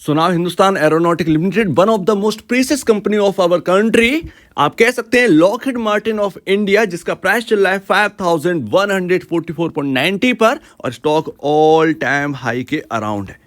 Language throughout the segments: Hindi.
So now Hindustan Aeronautic Limited, one of the most precious company of our country, आप कह सकते हैं लॉकहीड मार्टिन ऑफ इंडिया, जिसका प्राइस चल रहा है 5144.90 पर और स्टॉक ऑल टाइम हाई के अराउंड है।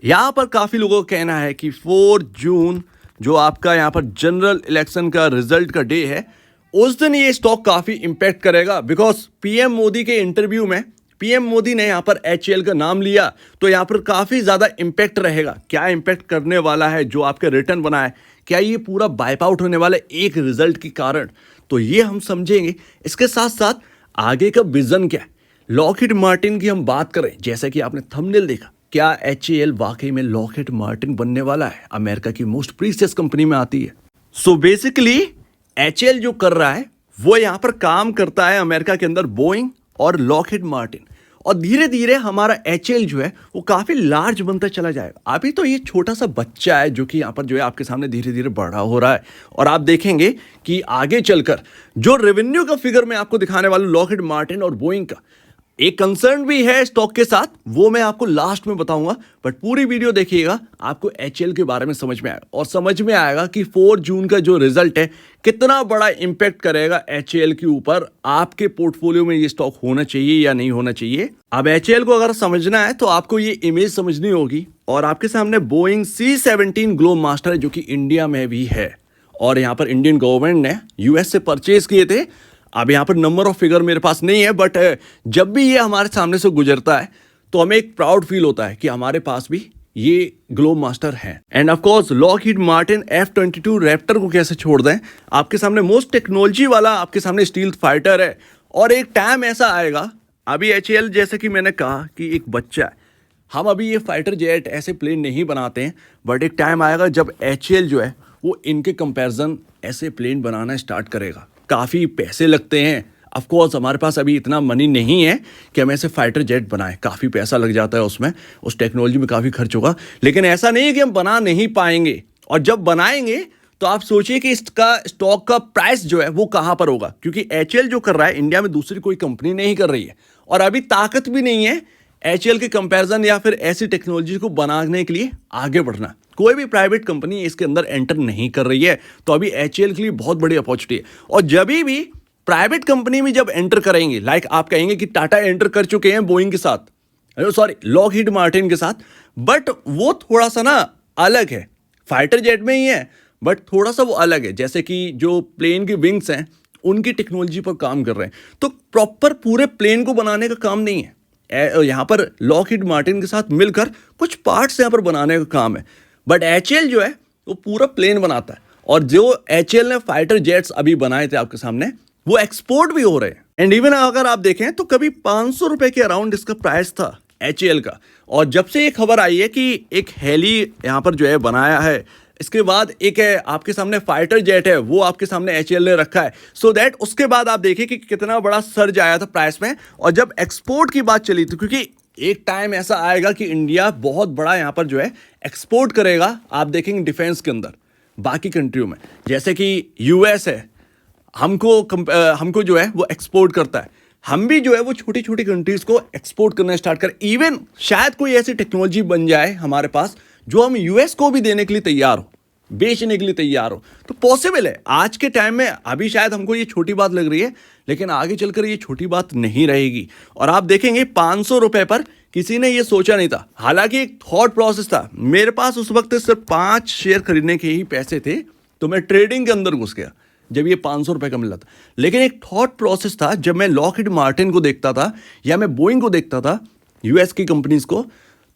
यहाँ पर काफ़ी लोगों का कहना है कि 4 जून जो आपका यहाँ पर जनरल इलेक्शन का रिजल्ट का डे है, उस दिन ये स्टॉक काफ़ी इम्पैक्ट करेगा। बिकॉज पीएम मोदी के इंटरव्यू में पीएम मोदी ने यहाँ पर एचएएल का नाम लिया, तो यहाँ पर काफ़ी ज़्यादा इम्पैक्ट रहेगा। क्या इम्पैक्ट करने वाला है जो आपके रिटर्न बना है, क्या ये पूरा वाइप आउट होने वाला है एक रिजल्ट के कारण, तो ये हम समझेंगे। इसके साथ साथ आगे का विजन क्या है। लॉकहीड मार्टिन की हम बात करें, जैसा कि आपने थंबनेल देखा, क्या एचएएल वाकई में लॉकहीड मार्टिन बनने वाला है, अमेरिका की मोस्ट प्रीशियस कंपनी में आती है। सो बेसिकली एचएएल जो कर रहा है वो यहाँ पर काम करता है अमेरिका के अंदर बोइंग और लॉकहीड मार्टिन, और धीरे धीरे हमारा एचएएल जो है वो काफ़ी लार्ज बनता चला जाएगा। अभी तो ये छोटा सा बच्चा है जो कि यहाँ पर जो है आपके सामने धीरे धीरे बड़ा हो रहा है, और आप देखेंगे कि आगे चलकर जो रेवेन्यू का फिगर मैं आपको दिखाने वाला हूँ लॉकहीड मार्टिन और बोइंग का, एक कंसर्न भी है स्टॉक के साथ, वो मैं आपको लास्ट में बताऊंगा। बट पूरी वीडियो देखिएगा, आपको एचएएल के बारे में समझ में आएगा, और समझ में आएगा कि 4 जून का जो रिजल्ट है कितना बड़ा इंपैक्ट करेगा एचएएल के ऊपर। आपके पोर्टफोलियो में ये स्टॉक होना चाहिए या नहीं होना चाहिए। अब एचएएल को अगर समझना है तो आपको ये इमेज समझनी होगी, और आपके सामने बोइंग C-17 ग्लोब मास्टर है जो कि इंडिया में भी है, और यहाँ पर इंडियन गवर्नमेंट ने यूएस से परचेज किए थे। अब यहाँ पर नंबर ऑफ फिगर मेरे पास नहीं है, बट जब भी ये हमारे सामने से गुजरता है तो हमें एक प्राउड फील होता है कि हमारे पास भी ये ग्लोब मास्टर है। End of course Lockheed Martin F-22 Raptor को कैसे छोड़ दें। आपके सामने मोस्ट टेक्नोलॉजी वाला आपके सामने स्टील्थ फाइटर है, और एक टाइम ऐसा आएगा, अभी एचएएल जैसे कि मैंने कहा कि एक बच्चा है, हम अभी ये फाइटर जेट ऐसे प्लेन नहीं बनाते हैं, बट एक टाइम आएगा जब एचएएल जो है वो इनके कंपैरिजन ऐसे प्लेन बनाना स्टार्ट करेगा। काफ़ी पैसे लगते हैं, ऑफ कोर्स हमारे पास अभी इतना मनी नहीं है कि हम ऐसे फाइटर जेट बनाएं, काफ़ी पैसा लग जाता है उसमें, उस टेक्नोलॉजी में काफ़ी खर्च होगा। लेकिन ऐसा नहीं है कि हम बना नहीं पाएंगे, और जब बनाएंगे तो आप सोचिए कि इसका स्टॉक का प्राइस जो है वो कहाँ पर होगा, क्योंकि एचएएल जो कर रहा है इंडिया में दूसरी कोई कंपनी नहीं कर रही है, और अभी ताकत भी नहीं है एचएएल के कंपैरिजन या फिर ऐसी टेक्नोलॉजी को बनाने के लिए आगे बढ़ना। कोई भी प्राइवेट कंपनी इसके अंदर एंटर नहीं कर रही है, तो अभी एचएएल के लिए बहुत बड़ी अपॉर्चुनिटी है। और जब भी प्राइवेट कंपनी में जब एंटर करेंगे, लाइक आप कहेंगे कि टाटा एंटर कर चुके हैं बोइंग के साथ, सॉरी लॉकहीड मार्टिन के साथ, बट वो थोड़ा सा ना अलग है, फाइटर जेट में ही है बट थोड़ा सा वो अलग है। जैसे कि जो प्लेन की विंग्स हैं उनकी टेक्नोलॉजी पर काम कर रहे हैं, तो प्रॉपर पूरे प्लेन को बनाने का काम नहीं है। यहाँ पर लॉकहीड मार्टिन के साथ मिलकर कुछ पार्ट्स यहाँ पर बनाने का काम है, बट एचएएल जो है वो पूरा प्लेन बनाता है। और जो एचएएल ने फाइटर जेट्स अभी बनाए थे आपके सामने, वो एक्सपोर्ट भी हो रहे हैं। एंड इवन अगर आप देखें तो कभी 500 रुपए के अराउंड इसका प्राइस था एचएएल का, और जब से ये खबर आई है कि एक हेली यहाँ पर जो है बनाया है, इसके बाद एक है आपके सामने फाइटर जेट है, वो आपके सामने एचएएल ने रखा है, सो दैट उसके बाद आप देखिए कि कितना बड़ा सर्ज आया था प्राइस में। और जब एक्सपोर्ट की बात चली थी, क्योंकि एक टाइम ऐसा आएगा कि इंडिया बहुत बड़ा यहाँ पर जो है एक्सपोर्ट करेगा, आप देखेंगे डिफेंस के अंदर बाकी कंट्रियों में, जैसे कि यूएस है, हमको जो है वो एक्सपोर्ट करता है, हम भी जो है वो छोटी छोटी कंट्रीज को एक्सपोर्ट करना स्टार्ट करें। इवन शायद कोई ऐसी टेक्नोलॉजी बन जाए हमारे पास जो हम यूएस को भी देने के लिए तैयार हो, बेचने के लिए तैयार हो, तो पॉसिबल है आज के टाइम में। अभी शायद हमको ये छोटी बात लग रही है, लेकिन आगे चलकर ये छोटी बात नहीं रहेगी। और आप देखेंगे 500 रुपए पर किसी ने ये सोचा नहीं था, हालांकि एक थॉट प्रोसेस था। मेरे पास उस वक्त सिर्फ 5 शेयर खरीदने के ही पैसे थे, तो मैं ट्रेडिंग के अंदर घुस गया जब ये 500 रुपए का मिला था। लेकिन एक थॉट प्रोसेस था, जब मैं लॉकहीड मार्टिन को देखता था या मैं बोइंग को देखता था, यूएस की कंपनीज को,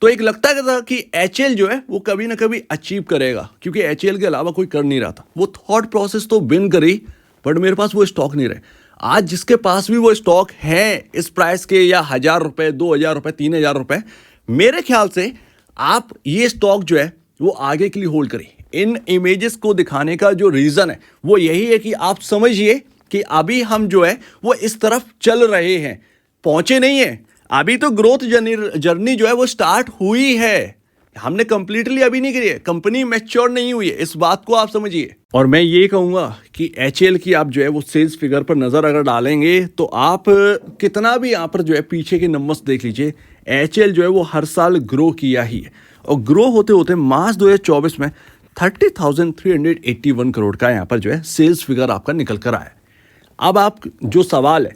तो एक लगता था कि एचएएल जो है वो कभी ना कभी अचीव करेगा, क्योंकि एचएएल के अलावा कोई कर नहीं रहा था। वो थॉट प्रोसेस तो विन करी, बट मेरे पास वो स्टॉक नहीं रहे। आज जिसके पास भी वो स्टॉक है इस प्राइस के, या 1000 रुपए, 2000 रुपए, 3000 रुपए, मेरे ख्याल से आप ये स्टॉक जो है वो आगे के लिए होल्ड करिए। इन इमेजेस को दिखाने का जो रीज़न है वो यही है कि आप समझिए कि अभी हम जो है वो इस तरफ चल रहे हैं, पहुंचे नहीं है। अभी तो ग्रोथ जर्नी जो है वो स्टार्ट हुई है, हमने कंप्लीटली अभी नहीं करी है, कंपनी मैच्योर नहीं हुई है, इस बात को आप समझिए। और मैं ये कहूँगा कि एचएएल की आप जो है वो सेल्स फिगर पर नज़र अगर डालेंगे तो आप कितना भी यहाँ पर जो है पीछे के नंबर्स देख लीजिए, एचएएल जो है वो हर साल ग्रो किया ही है। और ग्रो होते होते मार्च 2024 में 30,381 करोड़ का यहाँ पर जो है सेल्स फिगर आपका निकल कर आया। अब आप जो सवाल है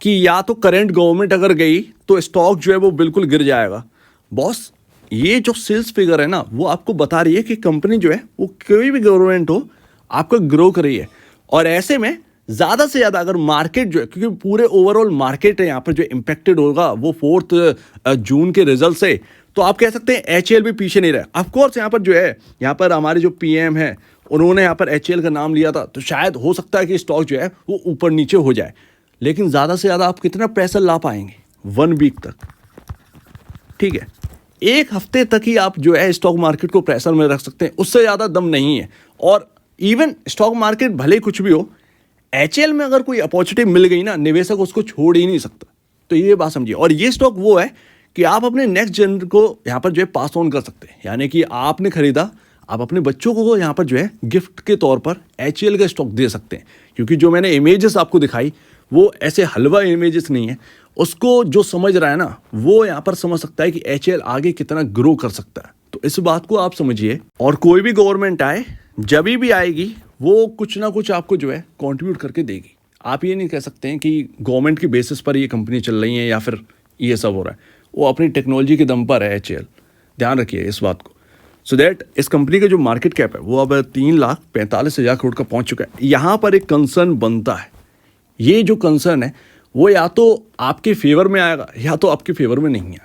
कि या तो करंट गवर्नमेंट अगर गई तो स्टॉक जो है वो बिल्कुल गिर जाएगा। बॉस, ये जो सेल्स फिगर है ना वो आपको बता रही है कि कंपनी जो है वो कोई भी गवर्नमेंट हो आपको ग्रो कर रही है। और ऐसे में ज़्यादा से ज़्यादा अगर मार्केट जो है, क्योंकि पूरे ओवरऑल मार्केट है यहाँ पर जो इम्पेक्टेड होगा वो 4 जून के रिजल्ट से, तो आप कह सकते हैं एचएएल भी पीछे नहीं रहा। ऑफकोर्स यहाँ पर जो है, यहाँ पर हमारे जो पीएम है उन्होंने यहाँ पर एचएएल का नाम लिया था, तो शायद हो सकता है कि स्टॉक जो है वो ऊपर नीचे हो जाए, लेकिन ज़्यादा से ज़्यादा आप कितना प्रेशर ला पाएंगे 1 वीक तक, ठीक है, 1 हफ्ते तक ही आप जो है स्टॉक मार्केट को प्रेशर में रख सकते हैं, उससे ज़्यादा दम नहीं है। और इवन स्टॉक मार्केट भले कुछ भी हो, एचएएल में अगर कोई अपॉर्चुनिटी मिल गई ना, निवेशक उसको छोड़ ही नहीं सकता। तो ये बात समझिए। और ये स्टॉक वो है कि आप अपने नेक्स्ट जनरेशन को यहाँ पर जो है पास ऑन कर सकते हैं, यानी कि आपने खरीदा, आप अपने बच्चों को यहाँ पर जो है गिफ्ट के तौर पर एचएएल का स्टॉक दे सकते हैं। क्योंकि जो मैंने इमेजेस आपको दिखाई वो ऐसे हलवा इमेजेस नहीं है, उसको जो समझ रहा है ना वो यहाँ पर समझ सकता है कि एचएएल आगे कितना ग्रो कर सकता है। तो इस बात को आप समझिए। और कोई भी गवर्नमेंट आए, जब भी आएगी, वो कुछ ना कुछ आपको जो है कंट्रीब्यूट करके देगी। आप ये नहीं कह सकते हैं कि गवर्नमेंट की बेसिस पर ये कंपनी चल रही है या फिर ये सब हो रहा है, वो अपनी टेक्नोलॉजी के दम पर है एचएएल, ध्यान रखिए इस बात को। सो दैट इस कंपनी का जो मार्केट कैप है वो अब 3,45,000 करोड़ का पहुंच चुका है। यहाँ पर एक कंसर्न बनता है, ये जो कंसर्न है वो या तो आपके फेवर में आएगा या तो आपके फेवर में नहीं आएगा।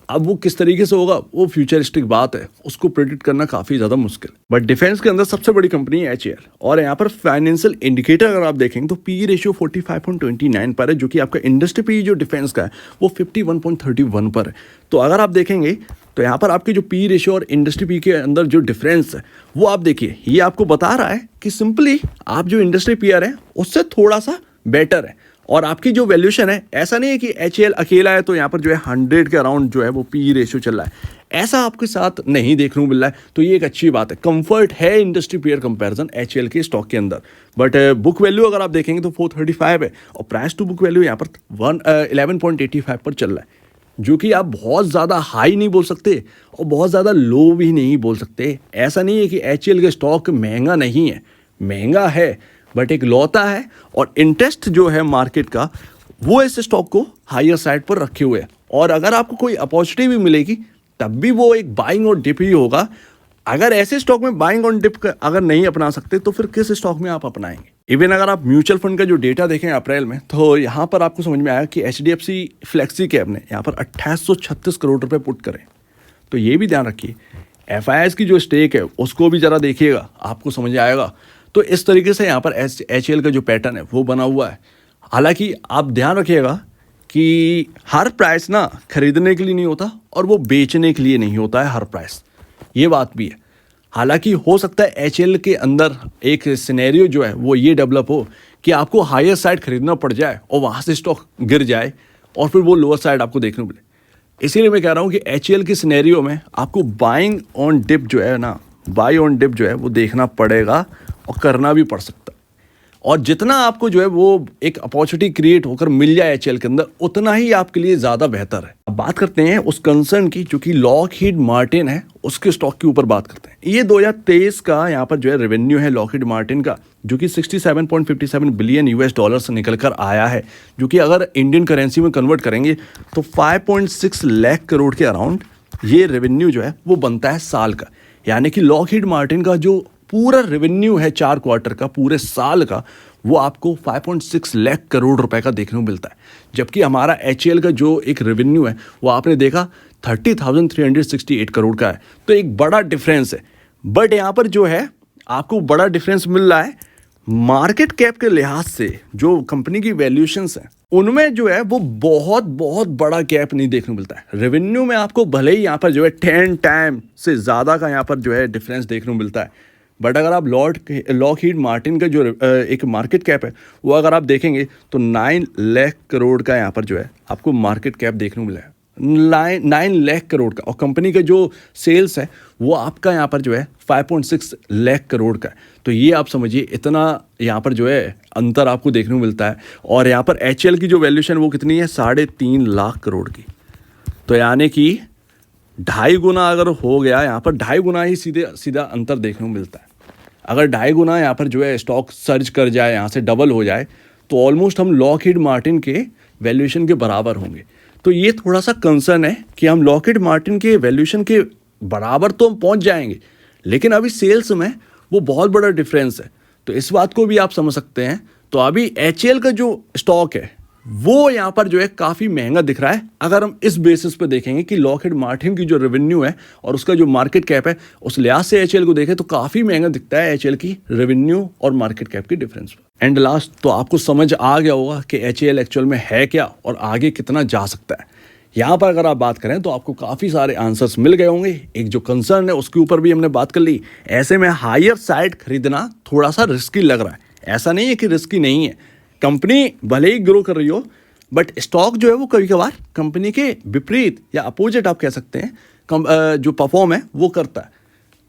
अब वो किस तरीके से होगा वो फ्यूचरिस्टिक बात है, उसको प्रेडिक्ट करना काफ़ी ज़्यादा मुश्किल। बट डिफेंस के अंदर सबसे बड़ी कंपनी है एचएएल। और यहाँ पर फाइनेंशियल इंडिकेटर अगर आप देखेंगे तो पी रेशियो 45.29 पर है, जो कि आपका इंडस्ट्री पी जो डिफेंस का है वो 51.31 पर है। तो अगर आप देखेंगे तो यहाँ पर आपके जो पी रेशियो और इंडस्ट्री पी के अंदर जो डिफरेंस है वो आप देखिए, ये आपको बता रहा है कि सिंपली आप जो इंडस्ट्री पीआर है उससे थोड़ा सा बेटर है। और आपकी जो वैल्यूएशन है, ऐसा नहीं है कि एचएएल अकेला है तो यहाँ पर जो है 100 के अराउंड जो है वो पी रेशियो चल रहा है, ऐसा आपके साथ नहीं देखने को मिल रहा है। तो ये एक अच्छी बात है, कंफर्ट है इंडस्ट्री पीयर कंपैरिजन एचएएल के स्टॉक के अंदर। बट बुक वैल्यू अगर आप देखेंगे तो 435 है और प्राइस टू बुक वैल्यू यहाँ पर 11.85 पर चल रहा है, जो कि आप बहुत ज़्यादा हाई नहीं बोल सकते और बहुत ज़्यादा लो भी नहीं बोल सकते। ऐसा नहीं है कि एचएएल का स्टॉक महंगा नहीं है, महंगा है, बट एक लौता है। और इंटरेस्ट जो है मार्केट का वो इस स्टॉक को हायर साइड पर रखे हुए है। और अगर आपको कोई अपॉर्चुनिटी भी मिलेगी तब भी वो एक बाइंग और डिप ही होगा। अगर ऐसे स्टॉक में बाइंग और डिप अगर नहीं अपना सकते तो फिर किस स्टॉक में आप अपनाएंगे। इवन अगर आप म्यूचुअल फंड का जो डेटा देखें अप्रैल में, तो यहाँ पर आपको समझ में आया कि एचडीएफसी फ्लेक्सी कैप ने यहाँ पर 2836 करोड़ रुपए पुट करें। तो ये भी ध्यान रखिए, एफआईआईज की जो स्टेक है उसको भी ज़रा देखिएगा, आपको समझ आएगा। तो इस तरीके से यहाँ पर एचएएल का जो पैटर्न है वो बना हुआ है। हालांकि आप ध्यान रखिएगा कि हर प्राइस ना खरीदने के लिए नहीं होता और वो बेचने के लिए नहीं होता है हर प्राइस, ये बात भी है। हालांकि हो सकता है एचएएल के अंदर एक सिनेरियो जो है वो ये डेवलप हो कि आपको हायर साइड खरीदना पड़ जाए और वहाँ से स्टॉक गिर जाए और फिर वो लोअर साइड आपको देखने को मिले। इसीलिए मैं कह रहा हूँ कि एचएएल के सिनेरियो में आपको बाइंग ऑन डिप जो है ना, बाई ऑन डिप जो है वो देखना पड़ेगा और करना भी पड़ सकता है। और जितना आपको जो है वो एक अपॉर्चुनिटी क्रिएट होकर मिल जाए एचएएल के अंदर, उतना ही आपके लिए ज़्यादा बेहतर है। अब बात करते हैं उस कंसर्न की जो कि लॉकहीड मार्टिन है, उसके स्टॉक के ऊपर बात करते हैं। ये 2023 का यहाँ पर जो है रेवेन्यू है लॉकहीड मार्टिन का, जो कि 67.57 बिलियन यूएस डॉलर से निकल कर आया है, जो कि अगर इंडियन करेंसी में कन्वर्ट करेंगे तो 5.6 लाख करोड़ के अराउंड ये रेवेन्यू जो है वो बनता है साल का। यानी कि लॉकहीड मार्टिन का जो पूरा रेवेन्यू है 4 क्वार्टर का, पूरे साल का, वो आपको 5.6 लाख करोड़ रुपए का देखने को मिलता है। जबकि हमारा एचएएल का जो एक रेवेन्यू है वो आपने देखा 30,368 करोड़ का है। तो एक बड़ा डिफरेंस है। बट यहाँ पर जो है आपको बड़ा डिफरेंस मिल रहा है मार्केट कैप के लिहाज से, जो कंपनी की वैल्यूएशंस हैं उनमें जो है वो बहुत बहुत बड़ा गैप नहीं देखने को मिलता है। रेवेन्यू में आपको भले ही यहाँ पर जो है 10 टाइम से ज़्यादा का यहाँ पर जो है डिफरेंस देखने को मिलता है, बट अगर आप लॉकहीड मार्टिन का जो एक मार्केट कैप है वो अगर आप देखेंगे तो 9 लाख करोड़ का यहाँ पर जो है आपको मार्केट कैप देखने को मिला है, 9 लाख करोड़ का। और कंपनी का जो सेल्स है वो आपका यहाँ पर जो है 5.6 लाख करोड़ का है। तो ये आप समझिए इतना यहाँ पर जो है अंतर आपको देखने को मिलता है। और यहाँ पर एचएएल की जो वैल्यूएशन वो कितनी है, 3.5 लाख करोड़ की। तो यानी कि 2.5 गुना अगर हो गया यहाँ पर, 2.5 गुना ही सीधा अंतर देखने को मिलता है। अगर 2.5 गुना यहाँ पर जो है स्टॉक सर्ज कर जाए, यहाँ से डबल हो जाए, तो ऑलमोस्ट हम लॉकहीड मार्टिन के वैल्यूएशन के बराबर होंगे। तो ये थोड़ा सा कंसर्न है कि हम लॉकहीड मार्टिन के वैल्यूएशन के बराबर तो हम पहुंच जाएंगे, लेकिन अभी सेल्स में वो बहुत बड़ा डिफरेंस है। तो इस बात को भी आप समझ सकते हैं। तो अभी HAL का जो स्टॉक है वो यहाँ पर जो है काफ़ी महंगा दिख रहा है, अगर हम इस बेसिस पे देखेंगे कि लॉकहीड मार्टिन की जो रेवेन्यू है और उसका जो मार्केट कैप है, उस लिहाज से HAL को देखें तो काफ़ी महंगा दिखता है HAL की रेवेन्यू और मार्केट कैप की डिफरेंस पर। एंड लास्ट, तो आपको समझ आ गया होगा कि HAL एक्चुअल में है क्या और आगे कितना जा सकता है। यहाँ पर अगर आप बात करें तो आपको काफ़ी सारे आंसर्स मिल गए होंगे। एक जो कंसर्न है उसके ऊपर भी हमने बात कर ली। ऐसे में हायर साइड खरीदना थोड़ा सा रिस्की लग रहा है, ऐसा नहीं है कि रिस्की नहीं है। कंपनी भले ही ग्रो कर रही हो, बट स्टॉक जो है वो कभी कभार कंपनी के विपरीत या अपोजिट आप कह सकते हैं जो परफॉर्म है वो करता है।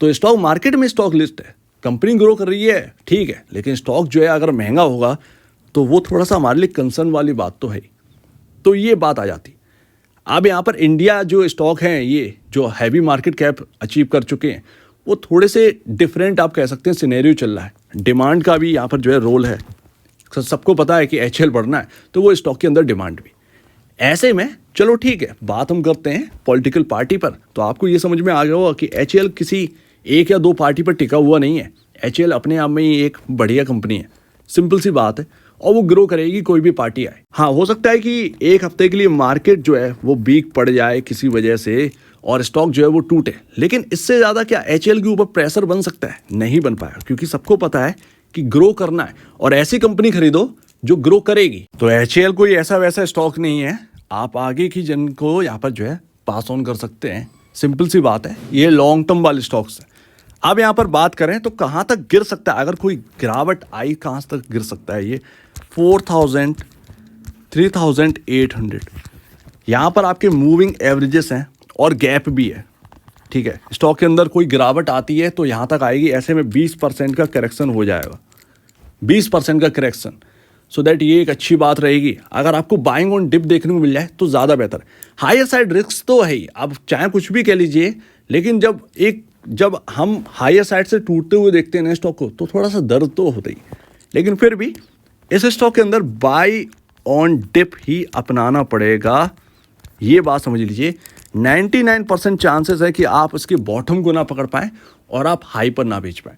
तो स्टॉक मार्केट में स्टॉक लिस्ट है, कंपनी ग्रो कर रही है ठीक है, लेकिन स्टॉक जो है अगर महंगा होगा तो वो थोड़ा सा हमारे लिए कंसर्न वाली बात तो है। तो ये बात आ जाती। अब यहाँ पर इंडिया जो स्टॉक हैं, ये जो हैवी मार्केट कैप अचीव कर चुके हैं, वो थोड़े से डिफरेंट आप कह सकते हैं सिनेरियो चल रहा है। डिमांड का भी यहाँ पर जो है रोल है। सबको पता है कि HAL बढ़ना है तो वो स्टॉक के अंदर डिमांड भी। ऐसे में चलो ठीक है, बात हम करते हैं पॉलिटिकल पार्टी पर। तो आपको ये समझ में आ गया होगा कि HAL किसी एक या दो पार्टी पर टिका हुआ नहीं है। HAL अपने आप में ही एक बढ़िया कंपनी है, सिंपल सी बात है, और वो ग्रो करेगी कोई भी पार्टी आए। हाँ, हो सकता है कि एक हफ्ते के लिए मार्केट जो है वो वीक पड़ जाए किसी वजह से और स्टॉक जो है वो टूटे, लेकिन इससे ज़्यादा क्या HAL के ऊपर प्रेशर बन सकता है? नहीं बन पाएगा, क्योंकि सबको पता है कि ग्रो करना है और ऐसी कंपनी खरीदो जो ग्रो करेगी। तो HAL कोई ऐसा वैसा स्टॉक नहीं है, आप आगे की जन को यहाँ पर जो है पास ऑन कर सकते हैं। सिंपल सी बात है, ये लॉन्ग टर्म वाले स्टॉक्स है। अब यहाँ पर बात करें तो कहाँ तक गिर सकता है, अगर कोई गिरावट आई कहाँ तक गिर सकता है? ये 4000, 3800 यहाँ पर आपके मूविंग एवरेजेस हैं और गैप भी है, ठीक है। स्टॉक के अंदर कोई गिरावट आती है तो यहाँ तक आएगी। ऐसे में 20% का करेक्शन हो जाएगा, 20% का करेक्शन। सो दैट ये एक अच्छी बात रहेगी। अगर आपको बाइंग ऑन डिप देखने को मिल जाए तो ज़्यादा बेहतर। हायर साइड रिस्क तो है ही, आप चाहे कुछ भी कह लीजिए, लेकिन जब हम हायर साइड से टूटते हुए देखते हैं ना स्टॉक को, तो थोड़ा सा दर्द तो होता ही। लेकिन फिर भी इस स्टॉक के अंदर बाय ऑन डिप ही अपनाना पड़ेगा, ये बात समझ लीजिए। 99% चांसेस है कि आप इसके बॉटम को ना पकड़ पाएं और आप हाई पर ना बेच पाएं,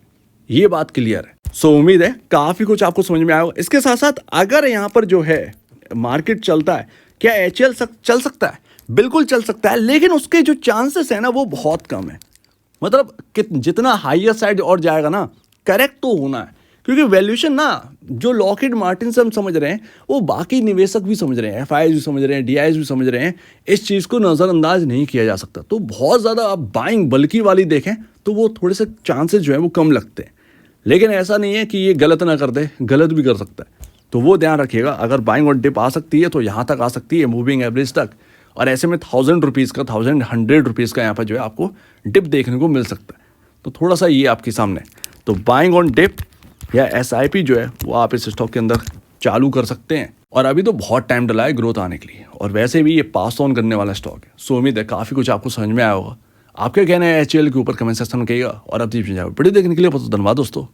ये बात क्लियर है। सो उम्मीद है काफ़ी कुछ आपको समझ में आया होगा। इसके साथ साथ अगर यहाँ पर जो है मार्केट चलता है, क्या HAL चल सकता है? बिल्कुल चल सकता है, लेकिन उसके जो चांसेस है ना वो बहुत कम है। मतलब जितना हाइयर साइड और जाएगा ना, करेक्ट तो होना है, क्योंकि वैल्यूएशन ना जो लॉकहीड मार्टिन से हम समझ रहे हैं वो बाकी निवेशक भी समझ रहे हैं, FIs भी समझ रहे हैं, DIs भी समझ रहे हैं। इस चीज़ को नज़रअंदाज नहीं किया जा सकता। तो बहुत ज़्यादा आप बाइंग बल्कि वाली देखें तो वो थोड़े से चांसेस जो है वो कम लगते हैं, लेकिन ऐसा नहीं है कि ये गलत ना कर दे, गलत भी कर सकता है। तो वो ध्यान रखिएगा। अगर बाइंग और डिप आ सकती है तो यहाँ तक आ सकती है, मूविंग एवरेज तक, और ऐसे में 1000 रुपीज़ का, 1100 रुपीज़ का यहाँ पर जो है आपको डिप देखने को मिल सकता है। तो थोड़ा सा ये आपके सामने, तो बाइंग ऑन डिप या SIP जो है वो आप इस स्टॉक के अंदर चालू कर सकते हैं। और अभी तो बहुत टाइम डला है ग्रोथ आने के लिए, और वैसे भी ये पास ऑन करने वाला स्टॉक है। सो उम्मीद है काफ़ी कुछ आपको समझ में आया होगा। आपके कहना है HAL के ऊपर कमेंट सेक्शन में कहिएगा, और अब वीडियो देखने के लिए बहुत धन्यवाद दोस्तों।